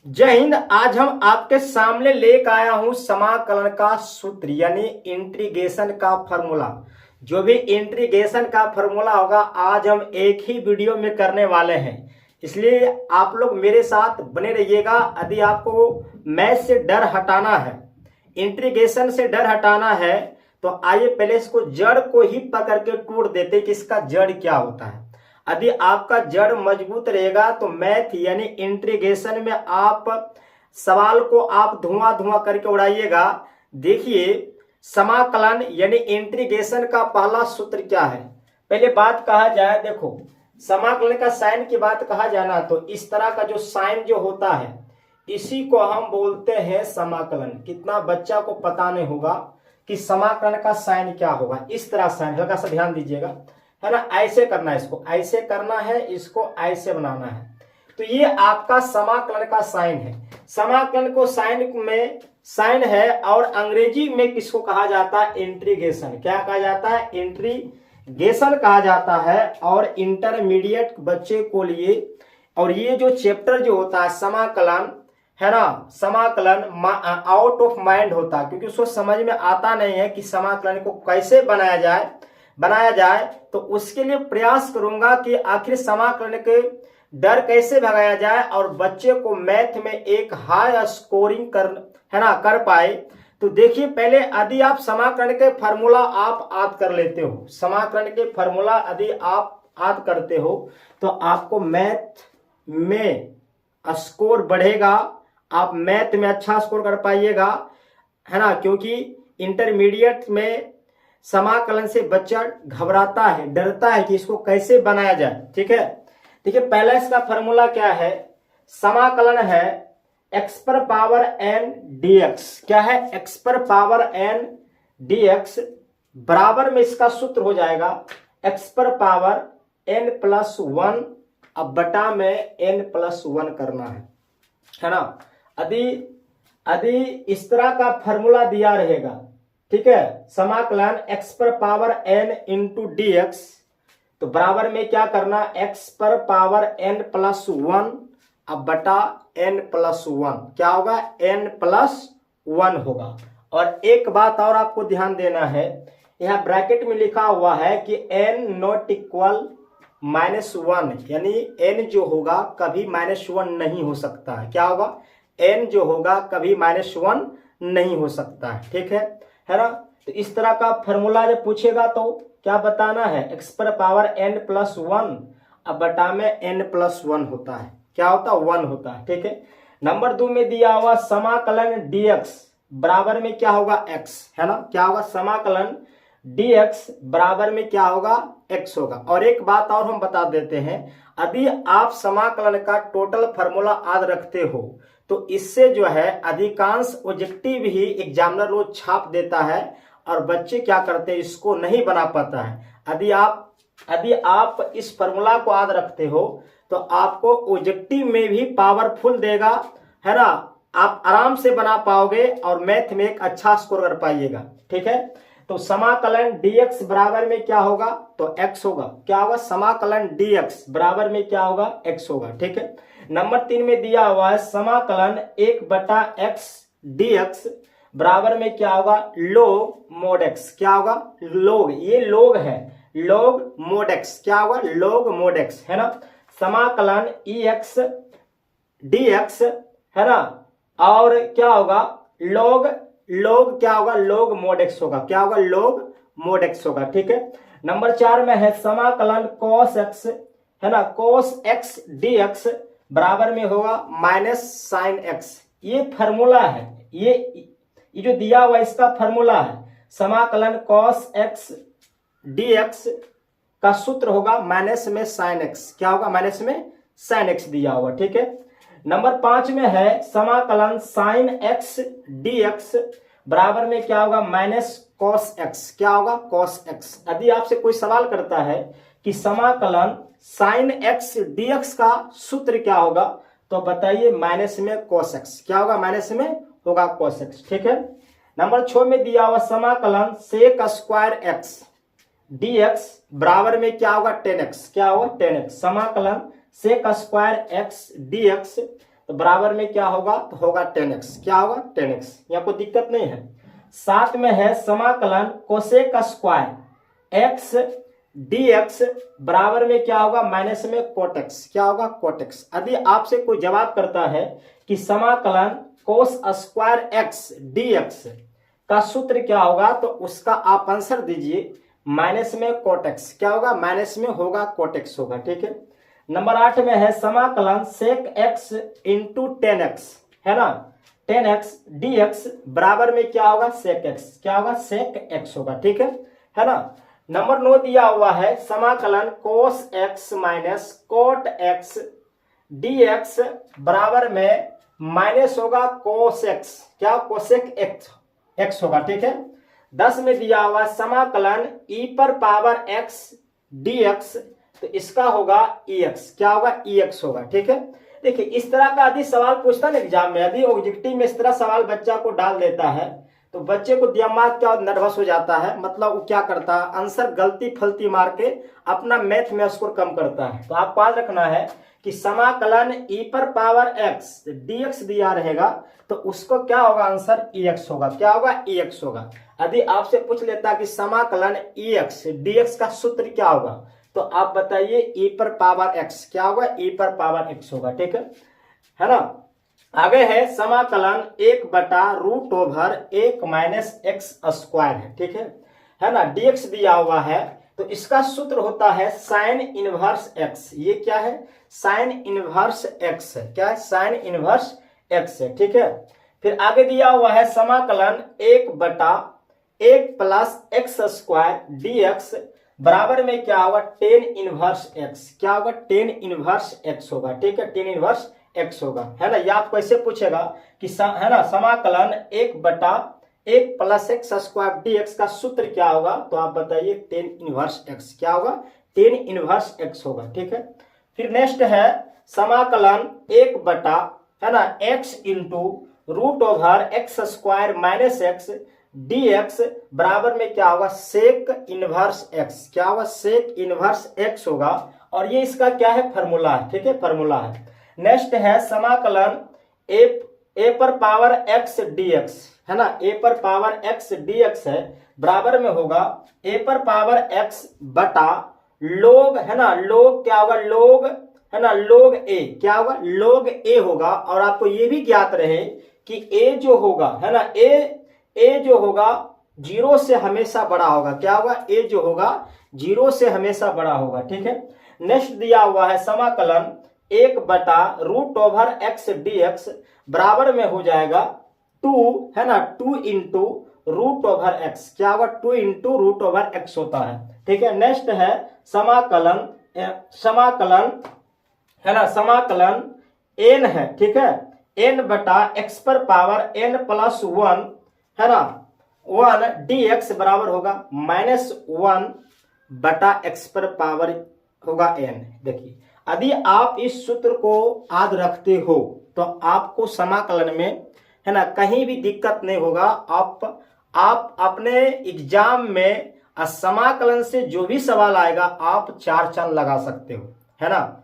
जय हिंद। आज हम आपके सामने लेकर आया हूं समाकलन का सूत्र यानी इंटीग्रेशन का फॉर्मूला। जो भी इंटीग्रेशन का फॉर्मूला होगा आज हम एक ही वीडियो में करने वाले हैं, इसलिए आप लोग मेरे साथ बने रहिएगा। यदि आपको मैथ से डर हटाना है, इंटीग्रेशन से डर हटाना है, तो आइए पहले इसको जड़ को ही पकड़ के तोड़ देते कि इसका जड़ क्या होता है। यदि आपका जड़ मजबूत रहेगा तो मैथ यानी इंटीग्रेशन में आप सवाल को आप धुआं धुआं करके उड़ाइएगा। देखिए, समाकलन यानी इंटीग्रेशन का पहला सूत्र क्या है। पहले बात कहा जाए, देखो समाकलन का साइन की बात कहा जाए ना, तो इस तरह का जो साइन जो होता है इसी को हम बोलते हैं समाकलन। कितना बच्चा को पता नहीं होगा कि समाकलन का साइन क्या होगा। इस तरह साइन, हल्का सा ध्यान दीजिएगा, है ना। ऐसे करना है, इसको ऐसे करना है, इसको ऐसे बनाना है, तो ये आपका समाकलन का साइन है। समाकलन को साइन में साइन है और अंग्रेजी में किसको कहा जाता है? इंटीग्रेशन। क्या कहा जाता है? इंटीग्रेशन कहा जाता है। और इंटरमीडिएट बच्चे को लिए, और ये जो चैप्टर जो होता है समाकलन, है ना, समाकलन आउट ऑफ माइंड होता है, क्योंकि उसको समझ में आता नहीं है कि समाकलन को कैसे बनाया जाए। तो उसके लिए प्रयास करूंगा कि आखिर समाकलन के डर कैसे भगाया जाए और बच्चे को मैथ में एक हाई स्कोरिंग कर पाए। तो देखिए, पहले यदि आप समाकलन के फार्मूला आप याद कर लेते हो, समाकलन के फार्मूला यदि आप याद करते हो तो आपको मैथ में स्कोर बढ़ेगा, आप मैथ में अच्छा स्कोर कर पाइएगा, है ना। क्योंकि इंटरमीडिएट में समाकलन से बच्चा घबराता है, डरता है कि इसको कैसे बनाया जाए। ठीक है, देखिए पहला इसका फॉर्मूला क्या है। समाकलन है x पर पावर n dx। क्या है? x पर पावर n dx बराबर में इसका सूत्र हो जाएगा x पर पावर n प्लस 1 अब बटा में n प्लस 1 करना है ना। यदि इस तरह का फॉर्मूला दिया रहेगा, ठीक है, समाकलन x पर power n into D x, तो बराबर में क्या करना? x पर पावर n प्लस 1 अब बटा n प्लस 1। क्या होगा? n प्लस 1 होगा। और एक बात और आपको ध्यान देना है, यहाँ ब्रैकेट में लिखा हुआ है कि n नॉट इक्वल -1, यानी n जो होगा कभी -1 नहीं हो सकता है। क्या होगा? n जो होगा कभी -1 नहीं हो सकता है। ठीक है ना। तो इस तरह का फॉर्मूला जब पूछेगा तो क्या बताना है? x पर पावर n प्लस 1 अब बटा में n प्लस 1 होता है। क्या होता है? 1 होता है। ठीक है। नंबर 2 में दिया हुआ समाकलन dx बराबर में क्या होगा? x, है ना। क्या होगा? समाकलन dx बराबर में क्या होगा? x होगा। और एक बात और हम बता देते हैं, यदि आप समाकलन का टोटल फार्मूला याद रखते हो तो इससे जो है अधिकांश ऑब्जेक्टिव ही एग्जामिनर रोज छाप देता है और बच्चे क्या करते हैं, इसको नहीं बना पाता है। यदि आप इस फार्मूला को याद रखते हो तो आपको ऑब्जेक्टिव में भी पावरफुल देगा, है ना। आप आराम से बना पाओगे और मैथ में एक अच्छा स्कोर कर पाइएगा। ठीक है। तो समाकलन dx बराबर में क्या होगा? तो x होगा। क्या होगा? समाकलन dx बराबर में क्या होगा? x होगा। ठीक है। नंबर 3 में दिया हुआ है समाकलन 1 बटा x dx बराबर में क्या होगा? log mod x। क्या होगा? log, ये log है, log mod x। क्या होगा? log mod x, है ना। समाकलन ex dx, है ना। और क्या होगा? log क्या होगा? log mod x होगा। क्या होगा? log mod x होगा। ठीक है। नंबर 4 में है समाकलन cos x, है ना, cos x dx बराबर में होगा माइनस साइन x। ये फार्मूला है, ये जो दिया हुआ इसका फार्मूला है। समाकलन cos x dx का सूत्र होगा माइनस में साइन x। क्या होगा? माइनस में साइन x दिया हुआ। ठीक है। नंबर 5 में है समाकलन साइन x dx बराबर में क्या होगा? Minus cos x। क्या होगा? cos x। यदि आपसे कोई सवाल करता है कि समाकलन साइन x dx का सूत्र क्या होगा, तो बताइए माइनस में cos x। क्या होगा? माइनस में होगा cos x। ठीक है। नंबर 6 में दिया हुआ समाकलन सेक स्क्वायर x dx बराबर में क्या होगा? 10x। क्या होगा? 10x। समाकलन सेक स्क्वायर x dx तो बराबर में क्या होगा, तो होगा 10x। क्या होगा, 10x। यहाँ कोई दिक्कत नहीं है। साथ में है समाकलन कोसेक स्क्वायर x dx बराबर में क्या होगा, माइनस में कोट x। क्या होगा, कोट x। यदि आपसे कोई जवाब करता है कि समाकलन कोस स्क्वायर x dx का सूत्र क्या होगा, तो उसका आप आंसर दीजिए माइनस में कोट x। क्या होगा, माइनस में होगा कोट x होगा। ठीक है। नंबर 8 में है समाकलन सेक x इंटू 10x, है ना, 10x dx बराबर में क्या होगा, सेक x। क्या होगा, सेक x होगा। ठीक है ना। नंबर 9 दिया हुआ है समाकलन कोस x minus cot x dx बराबर में माइनस होगा कोस x। क्या, कोसेक x होगा। ठीक है। 10 में दिया हुआ समाकलन e पर पावर x dx, तो इसका होगा ex। क्या होगा, ex होगा। ठीक है। देखिए इस तरह का यदि सवाल पूछता है एग्जाम में, यदि ऑब्जेक्टिव में इस तरह सवाल बच्चा को डाल देता है तो बच्चे को दिमाग क्या नर्वस हो जाता है, मतलब वो क्या करता है, आंसर गलती फलती मार के अपना मैथ में स्कोर कम करता है। तो आपको याद रखना है कि समाकलन e पर पावर x dx दिया रहेगा तो उसको क्या होगा, आंसर ex होगा। क्या होगा, ex होगा। यदि आपसे पूछ लेता कि समाकलन ex dx का सूत्र क्या होगा, तो आप बताइए e पर पावर x। क्या होगा, e पर पावर x होगा। ठीक है ना। आगे है समाकलन 1/√1 माइनस x स्क्वायर है। ठीक है ना। dx दिया हुआ है तो इसका सूत्र होता है साइन इनवर्स x। ये क्या है, साइन इनवर्स x है। क्या है, साइन इनवर्स x है। ठीक है। फिर आगे दिया हुआ है समाकलन 1/1 प्लस x स्क्वायर dx बराबर में क्या होगा, टेन इनवर्स x। क्या होगा, टेन इनवर्स x होगा। ठीक है, टेन इनवर्स x होगा, है ना। या आपको ऐसे पूछेगा कि है ना समाकलन 1/1 प्लस x स्क्वायर dx का सूत्र क्या होगा, तो आप बताइए टेन इनवर्स x। क्या होगा, टेन इनवर्स x होगा। ठीक है। फिर नेक्स्ट है समाकलन 1 है ना x into √x square minus x dx बराबर में क्या होगा, सेक इनवर्स x। क्या होगा, सेक इनवर्स x होगा। और ये इसका क्या है, फॉर्मूला है। ठीक है, फॉर्मूला है। नेक्स्ट है समाकलन a पर पावर x dx, है ना, a पर पावर x dx है बराबर में होगा a पर पावर x बटा लोग, है ना, लोग क्या होगा, लोग, है ना, लोग a। क्या होगा, लोग a होगा। और आपको ये भी ज्ञात रहे कि a जो होगा, है ना, a जो होगा 0 से हमेशा बड़ा होगा। क्या होगा, a जो होगा 0 से हमेशा बड़ा होगा। ठीक है। नेक्स्ट दिया हुआ है समाकलन 1/√x dx बराबर में हो जाएगा 2, है ना, 2 इंटू √x। क्या होगा, 2 इंटू √x होता है। ठीक है। नेक्स्ट है समाकलन है ना, समाकलन n है। ठीक है, n/x पर पावर n प्लस 1, है ना, 1 dx बराबर होगा -1/x पर पावर होगा n। देखिए यदि आप इस सूत्र को याद रखते हो तो आपको समाकलन में, है ना, कहीं भी दिक्कत नहीं होगा। आप अपने एग्जाम में समाकलन से जो भी सवाल आएगा आप 4 चांद लगा सकते हो, है ना।